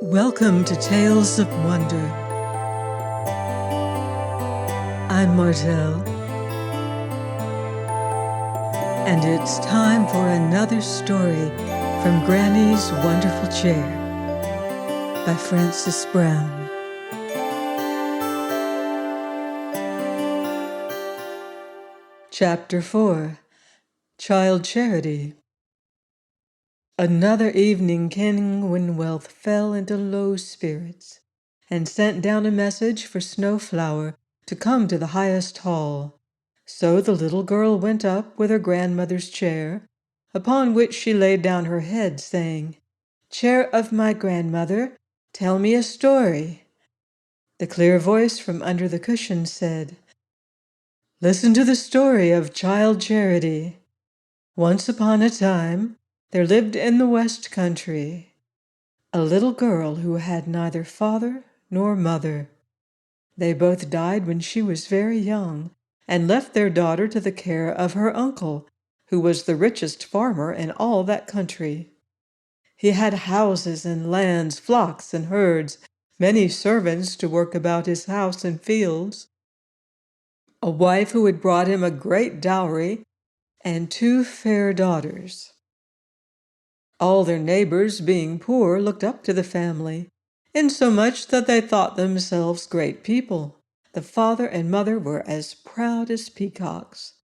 Welcome to Tales of Wonder. I'm Martelle, and it's time for another story from Granny's Wonderful Chair by Frances Brown. Chapter 4, Child Charity. Another evening, King Winwealth fell into low spirits and sent down a message for Snowflower to come to the highest hall. So the little girl went up with her grandmother's chair, upon which she laid down her head, saying, "Chair of my grandmother, tell me a story." The clear voice from under the cushion said, "Listen to the story of Child Charity. Once upon a time, there lived in the West Country a little girl who had neither father nor mother. They both died when she was very young and left their daughter to the care of her uncle, who was the richest farmer in all that country. He had houses and lands, flocks and herds, many servants to work about his house and fields, a wife who had brought him a great dowry, and 2 fair daughters. All their neighbors, being poor, looked up to the family, insomuch that they thought themselves great people. The father and mother were as proud as peacocks.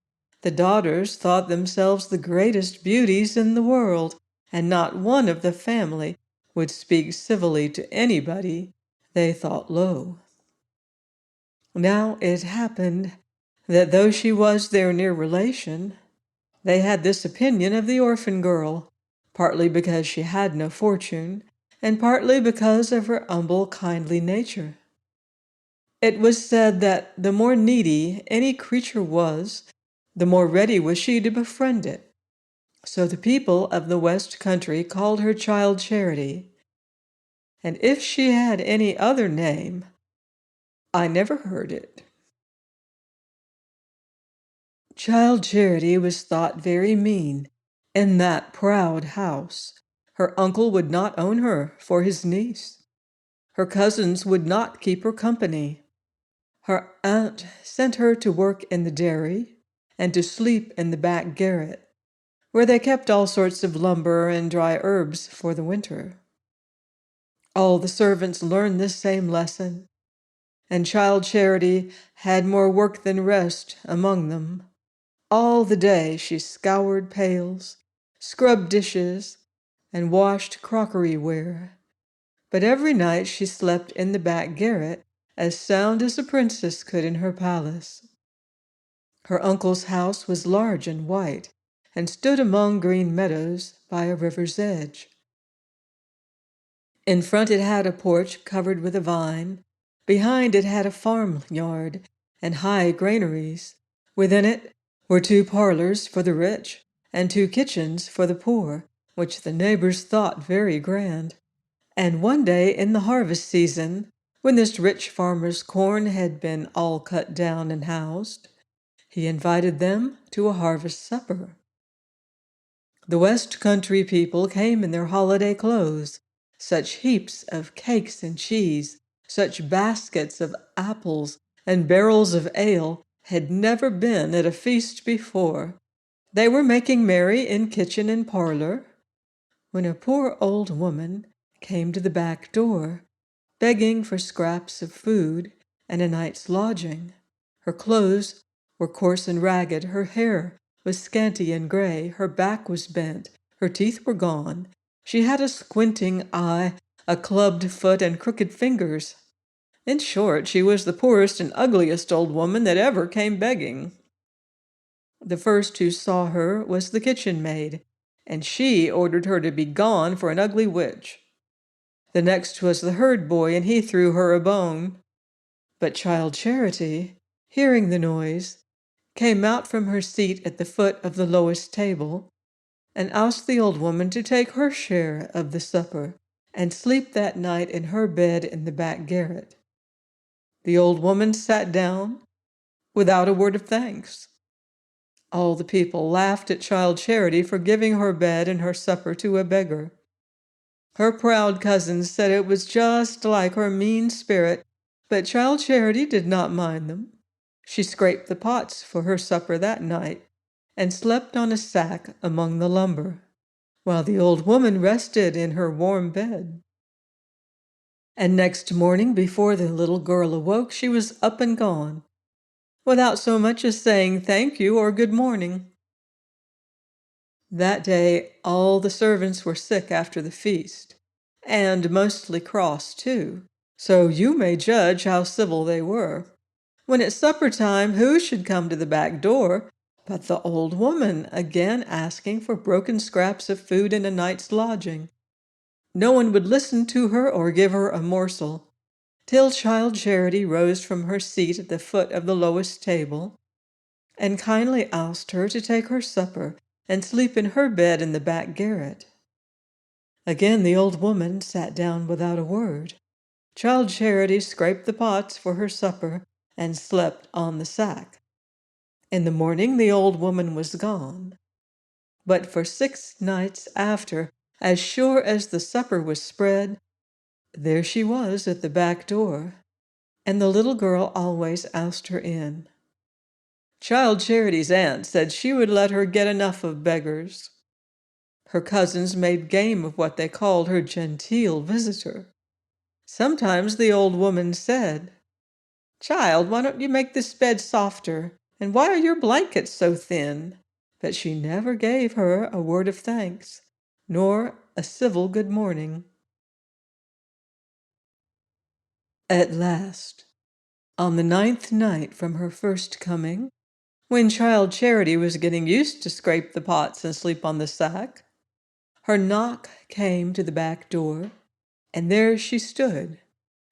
The daughters thought themselves the greatest beauties in the world, and not one of the family would speak civilly to anybody they thought low. Now it happened that though she was their near relation, they had this opinion of the orphan girl, partly because she had no fortune, and partly because of her humble, kindly nature. It was said that the more needy any creature was, the more ready was she to befriend it. So the people of the West Country called her Child Charity, and if she had any other name, I never heard it. Child Charity was thought very mean in that proud house. Her uncle would not own her for his niece. Her cousins would not keep her company. Her aunt sent her to work in the dairy and to sleep in the back garret, where they kept all sorts of lumber and dry herbs for the winter. All the servants learned this same lesson, and Child Charity had more work than rest among them. All the day she scoured pails, scrubbed dishes, and washed crockery-ware. But every night she slept in the back garret, as sound as a princess could in her palace. Her uncle's house was large and white, and stood among green meadows by a river's edge. In front it had a porch covered with a vine. Behind it had a farmyard and high granaries. Within it were 2 parlors for the rich and 2 kitchens for the poor, which the neighbors thought very grand. And one day in the harvest season, when this rich farmer's corn had been all cut down and housed, he invited them to a harvest supper. The West Country people came in their holiday clothes, such heaps of cakes and cheese, such baskets of apples and barrels of ale had never been at a feast before. They were making merry in kitchen and parlor, when a poor old woman came to the back door, begging for scraps of food and a night's lodging. Her clothes were coarse and ragged, her hair was scanty and gray, her back was bent, her teeth were gone. She had a squinting eye, a clubbed foot, and crooked fingers. In short, she was the poorest and ugliest old woman that ever came begging. The first who saw her was the kitchen maid, and she ordered her to be gone for an ugly witch. The next was the herd boy, and he threw her a bone. But Child Charity, hearing the noise, came out from her seat at the foot of the lowest table, and asked the old woman to take her share of the supper, and sleep that night in her bed in the back garret. The old woman sat down without a word of thanks. All the people laughed at Child Charity for giving her bed and her supper to a beggar. Her proud cousins said it was just like her mean spirit, but Child Charity did not mind them. She scraped the pots for her supper that night and slept on a sack among the lumber, while the old woman rested in her warm bed. And next morning, before the little girl awoke, she was up and gone, without so much as saying thank you or good morning. That day, all the servants were sick after the feast, and mostly cross, too, so you may judge how civil they were. When it's supper time, who should come to the back door but the old woman, again asking for broken scraps of food and a night's lodging. No one would listen to her or give her a morsel, till Child Charity rose from her seat at the foot of the lowest table and kindly asked her to take her supper and sleep in her bed in the back garret. Again the old woman sat down without a word. Child Charity scraped the pots for her supper and slept on the sack. In the morning the old woman was gone. But for 6 nights after, as sure as the supper was spread, there she was at the back door, and the little girl always asked her in. Child Charity's aunt said she would let her get enough of beggars. Her cousins made game of what they called her genteel visitor. Sometimes the old woman said, "Child, why don't you make this bed softer? And why are your blankets so thin?" But she never gave her a word of thanks, nor a civil good morning. At last, on the 9th night from her first coming, when Child Charity was getting used to scrape the pots and sleep on the sack, her knock came to the back door, and there she stood,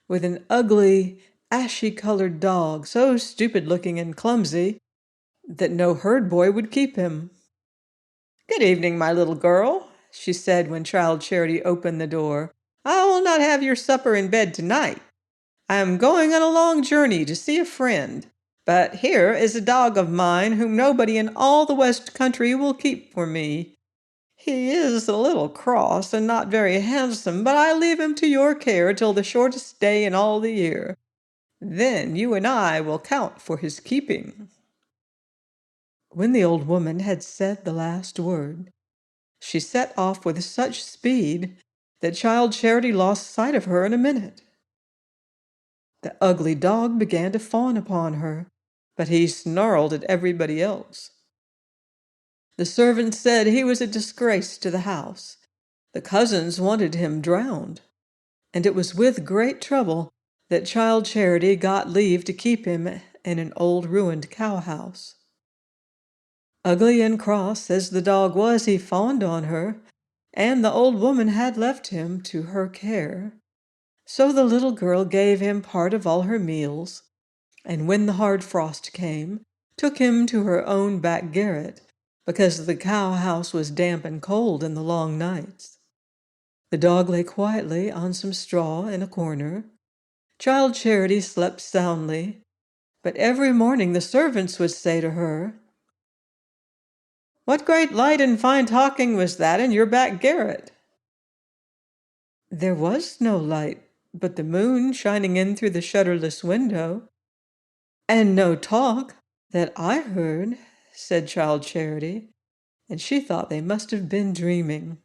with an ugly, ashy-colored dog, so stupid-looking and clumsy that no herd boy would keep him. "Good evening, my little girl," she said when Child Charity opened the door. "I will not have your supper in bed tonight. I am going on a long journey to see a friend, but here is a dog of mine whom nobody in all the West Country will keep for me. He is a little cross and not very handsome, but I leave him to your care till the shortest day in all the year. Then you and I will count for his keeping." When the old woman had said the last word, she set off with such speed that Child Charity lost sight of her in a minute. The ugly dog began to fawn upon her, but he snarled at everybody else. The servants said he was a disgrace to the house. The cousins wanted him drowned, and it was with great trouble that Child Charity got leave to keep him in an old ruined cowhouse. Ugly and cross as the dog was, he fawned on her, and the old woman had left him to her care. So the little girl gave him part of all her meals, and when the hard frost came, took him to her own back garret, because the cow-house was damp and cold in the long nights. The dog lay quietly on some straw in a corner. Child Charity slept soundly, but every morning the servants would say to her, "What great light and fine talking was that in your back garret?" There was no light but the moon shining in through the shutterless window. "And no talk that I heard," said Child Charity, and she thought they must have been dreaming.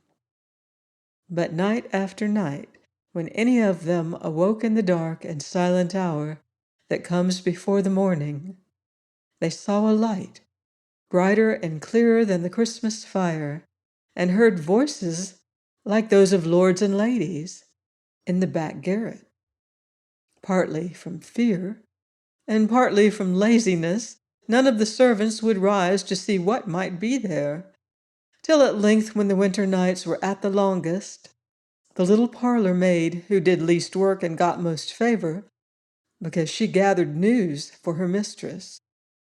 But night after night, when any of them awoke in the dark and silent hour that comes before the morning, they saw a light, brighter and clearer than the Christmas fire, and heard voices like those of lords and ladies in the back garret. Partly from fear, and partly from laziness, none of the servants would rise to see what might be there, till at length, when the winter nights were at the longest, the little parlor maid, who did least work and got most favor, because she gathered news for her mistress,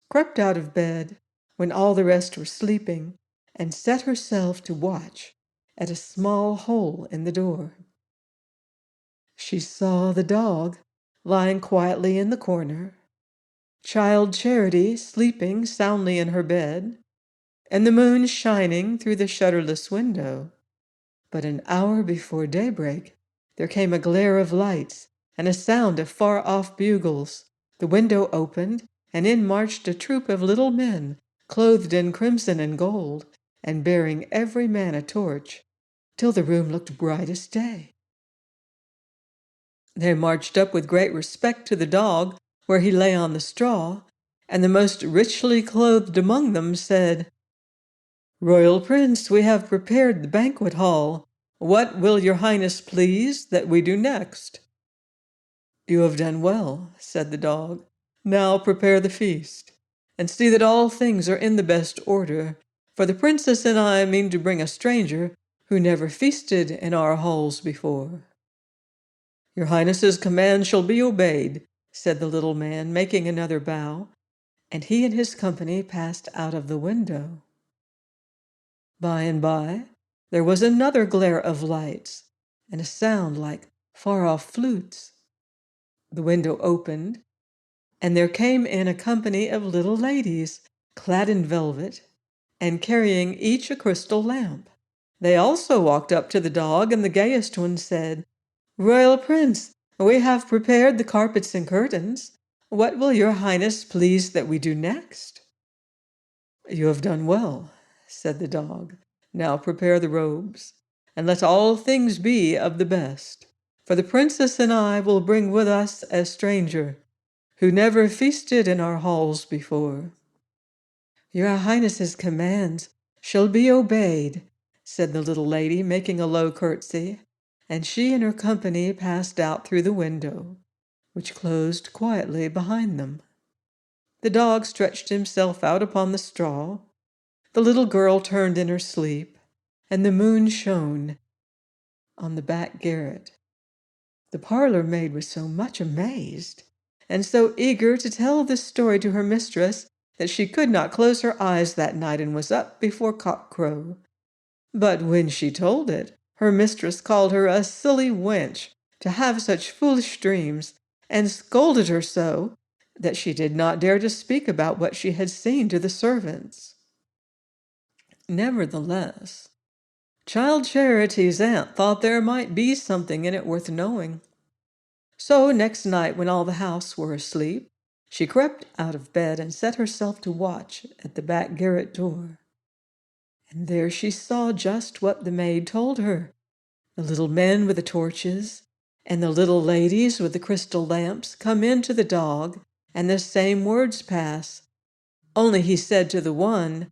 crept out of bed when all the rest were sleeping, and set herself to watch at a small hole in the door. She saw the dog lying quietly in the corner, Child Charity sleeping soundly in her bed, and the moon shining through the shutterless window. But an hour before daybreak, there came a glare of lights and a sound of far-off bugles. The window opened, and in marched a troop of little men, clothed in crimson and gold, and bearing every man a torch, till the room looked bright as day. They marched up with great respect to the dog, where he lay on the straw, and the most richly clothed among them said, "Royal Prince, we have prepared the banquet hall. What will your highness please that we do next?" "You have done well," said the dog. "Now prepare the feast, and see that all things are in the best order, for the princess and I mean to bring a stranger who never feasted in our halls before." "Your highness's command shall be obeyed," said the little man, making another bow, and he and his company passed out of the window. By and by, there was another glare of lights, and a sound like far-off flutes. The window opened, and there came in a company of little ladies, clad in velvet, and carrying each a crystal lamp. They also walked up to the dog, and the gayest one said, "Royal Prince, we have prepared the carpets and curtains. What will your highness please that we do next?" "You have done well," said the dog. "Now prepare the robes, and let all things be of the best. For the princess and I will bring with us a stranger who never feasted in our halls before." "Your highness's commands shall be obeyed," said the little lady, making a low curtsy, and she and her company passed out through the window, which closed quietly behind them. The dog stretched himself out upon the straw, the little girl turned in her sleep, and the moon shone on the back garret. The parlor maid was so much amazed, and so eager to tell this story to her mistress, that she could not close her eyes that night and was up before cock-crow. But when she told it, her mistress called her a silly wench to have such foolish dreams, and scolded her so that she did not dare to speak about what she had seen to the servants. Nevertheless, Child Charity's aunt thought there might be something in it worth knowing. So next night, when all the house were asleep, she crept out of bed and set herself to watch at the back garret door. And there she saw just what the maid told her: the little men with the torches and the little ladies with the crystal lamps come in to the dog, and the same words pass. Only he said to the one,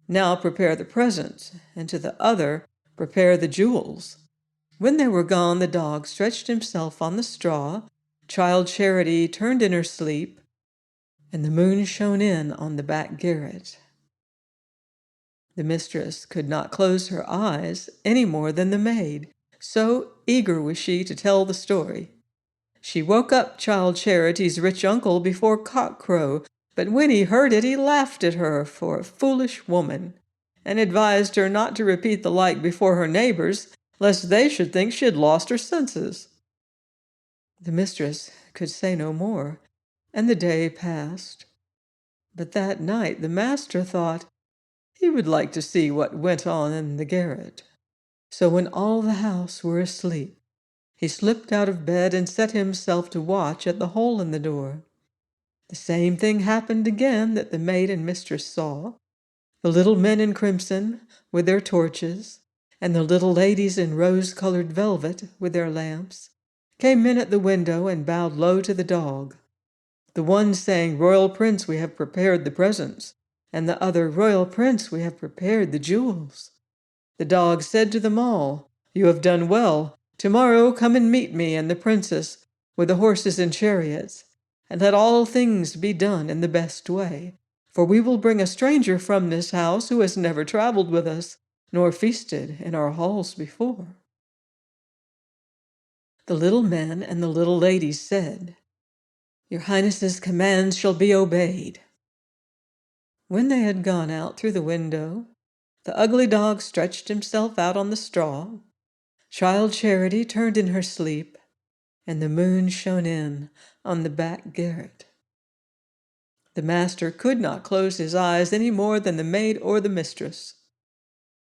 "Now prepare the presents," and to the other, "Prepare the jewels." When they were gone, the dog stretched himself on the straw, Child Charity turned in her sleep, and the moon shone in on the back garret. The mistress could not close her eyes any more than the maid, so eager was she to tell the story. She woke up Child Charity's rich uncle before cock-crow, but when he heard it, he laughed at her for a foolish woman, and advised her not to repeat the like before her neighbors, lest they should think she had lost her senses. The mistress could say no more, and the day passed. But that night the master thought he would like to see what went on in the garret. So when all the house were asleep, he slipped out of bed and set himself to watch at the hole in the door. The same thing happened again that the maid and mistress saw. The little men in crimson with their torches, and the little ladies in rose-colored velvet with their lamps, came in at the window and bowed low to the dog. The one saying, "Royal Prince, we have prepared the presents," and the other, "Royal Prince, we have prepared the jewels." The dog said to them all, "You have done well. Tomorrow come and meet me and the princess with the horses and chariots, and let all things be done in the best way, for we will bring a stranger from this house who has never traveled with us, nor feasted in our halls before." The little men and the little ladies said, "Your highness's commands shall be obeyed." When they had gone out through the window, the ugly dog stretched himself out on the straw, Child Charity turned in her sleep, and the moon shone in on the back garret. The master could not close his eyes any more than the maid or the mistress.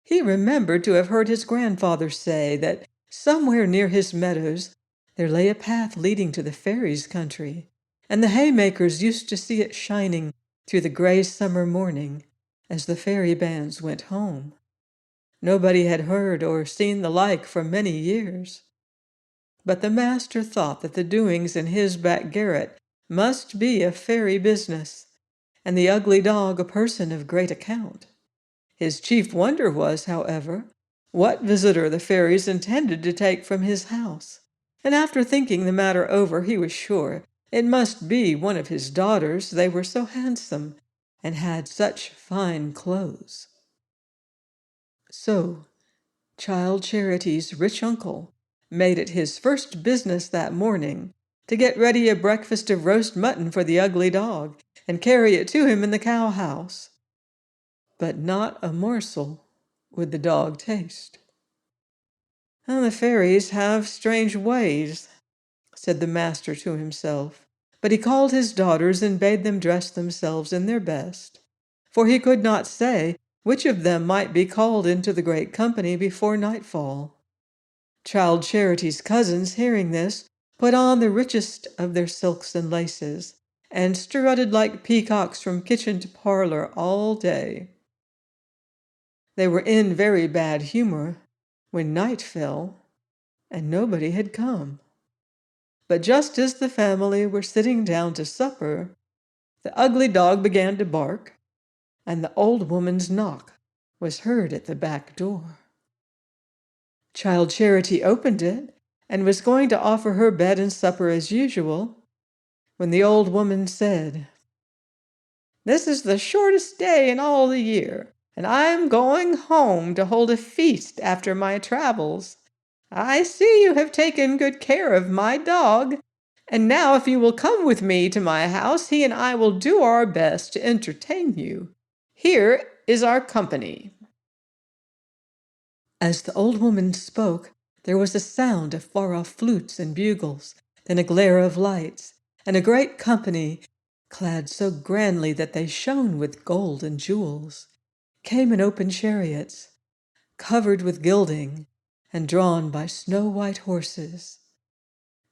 He remembered to have heard his grandfather say that somewhere near his meadows there lay a path leading to the fairies' country, and the haymakers used to see it shining through the gray summer morning as the fairy bands went home. Nobody had heard or seen the like for many years. But the master thought that the doings in his back garret must be a fairy business, and the ugly dog a person of great account. His chief wonder was, however, what visitor the fairies intended to take from his house, and after thinking the matter over, he was sure it must be one of his daughters, they were so handsome and had such fine clothes. So, Child Charity's rich uncle made it his first business that morning to get ready a breakfast of roast mutton for the ugly dog and carry it to him in the cow-house. But not a morsel would the dog taste. "Oh, the fairies have strange ways," said the master to himself, but he called his daughters and bade them dress themselves in their best, for he could not say which of them might be called into the great company before nightfall. Child Charity's cousins, hearing this, put on the richest of their silks and laces, and strutted like peacocks from kitchen to parlor all day. They were in very bad humor when night fell, and nobody had come. But just as the family were sitting down to supper, the ugly dog began to bark, and the old woman's knock was heard at the back door. Child Charity opened it and was going to offer her bed and supper as usual, when the old woman said, "This is the shortest day in all the year, and I am going home to hold a feast after my travels. I see you have taken good care of my dog, and now if you will come with me to my house, he and I will do our best to entertain you. Here is our company." As the old woman spoke, there was a sound of far-off flutes and bugles, then a glare of lights, and a great company, clad so grandly that they shone with gold and jewels, came in open chariots, covered with gilding, and drawn by snow-white horses.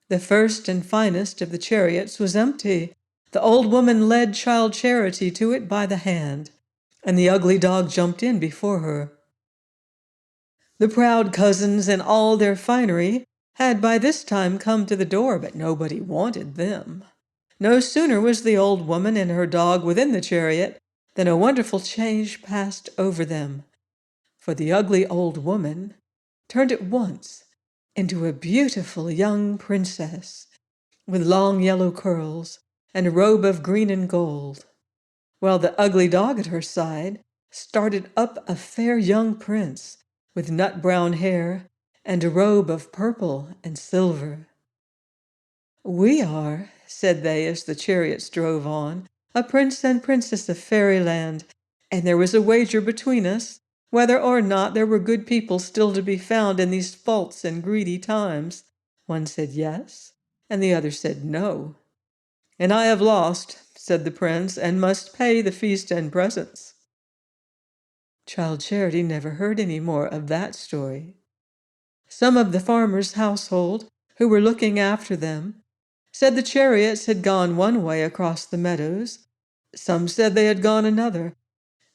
The first and finest of the chariots was empty. The old woman led Child Charity to it by the hand, and the ugly dog jumped in before her. The proud cousins in all their finery had by this time come to the door, but nobody wanted them. No sooner was the old woman and her dog within the chariot than a wonderful change passed over them, for the ugly old woman turned at once into a beautiful young princess with long yellow curls and a robe of green and gold, while the ugly dog at her side started up a fair young prince with nut-brown hair and a robe of purple and silver. "We are," said they as the chariots drove on, "a prince and princess of fairyland, and there was a wager between us whether or not there were good people still to be found in these false and greedy times." One said yes, and the other said no. "And I have lost," said the prince, "and must pay the feast and presents." Child Charity never heard any more of that story. Some of the farmer's household, who were looking after them, said the chariots had gone one way across the meadows. Some said they had gone another.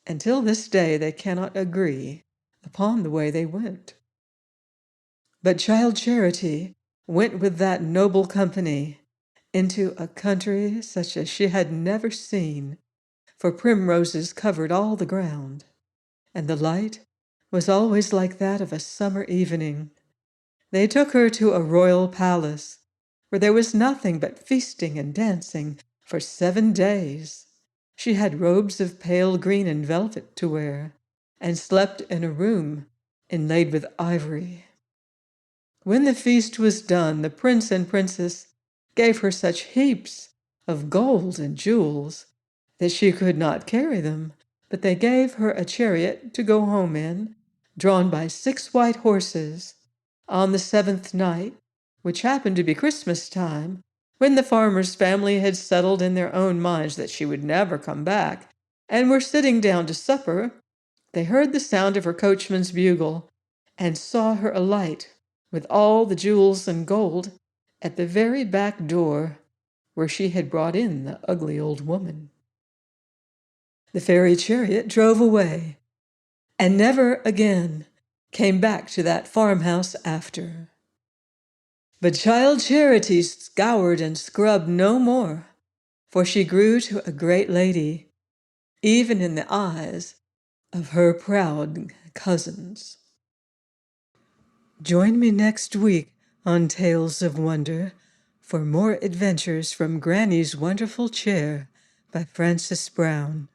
Until this day they cannot agree upon the way they went. But Child Charity went with that noble company into a country such as she had never seen, for primroses covered all the ground, and the light was always like that of a summer evening. They took her to a royal palace, where there was nothing but feasting and dancing for 7 days. She had robes of pale green and velvet to wear, and slept in a room inlaid with ivory. When the feast was done, the prince and princess gave her such heaps of gold and jewels that she could not carry them, but they gave her a chariot to go home in, drawn by 6 white horses. On the 7th night, which happened to be Christmas time, when the farmer's family had settled in their own minds that she would never come back, and were sitting down to supper, they heard the sound of her coachman's bugle, and saw her alight, with all the jewels and gold, at the very back door, where she had brought in the ugly old woman. The fairy chariot drove away, and never again came back to that farmhouse after. But Child Charity scoured and scrubbed no more, for she grew to a great lady, even in the eyes of her proud cousins. Join me next week on Tales of Wonder for more adventures from Granny's Wonderful Chair by Frances Brown.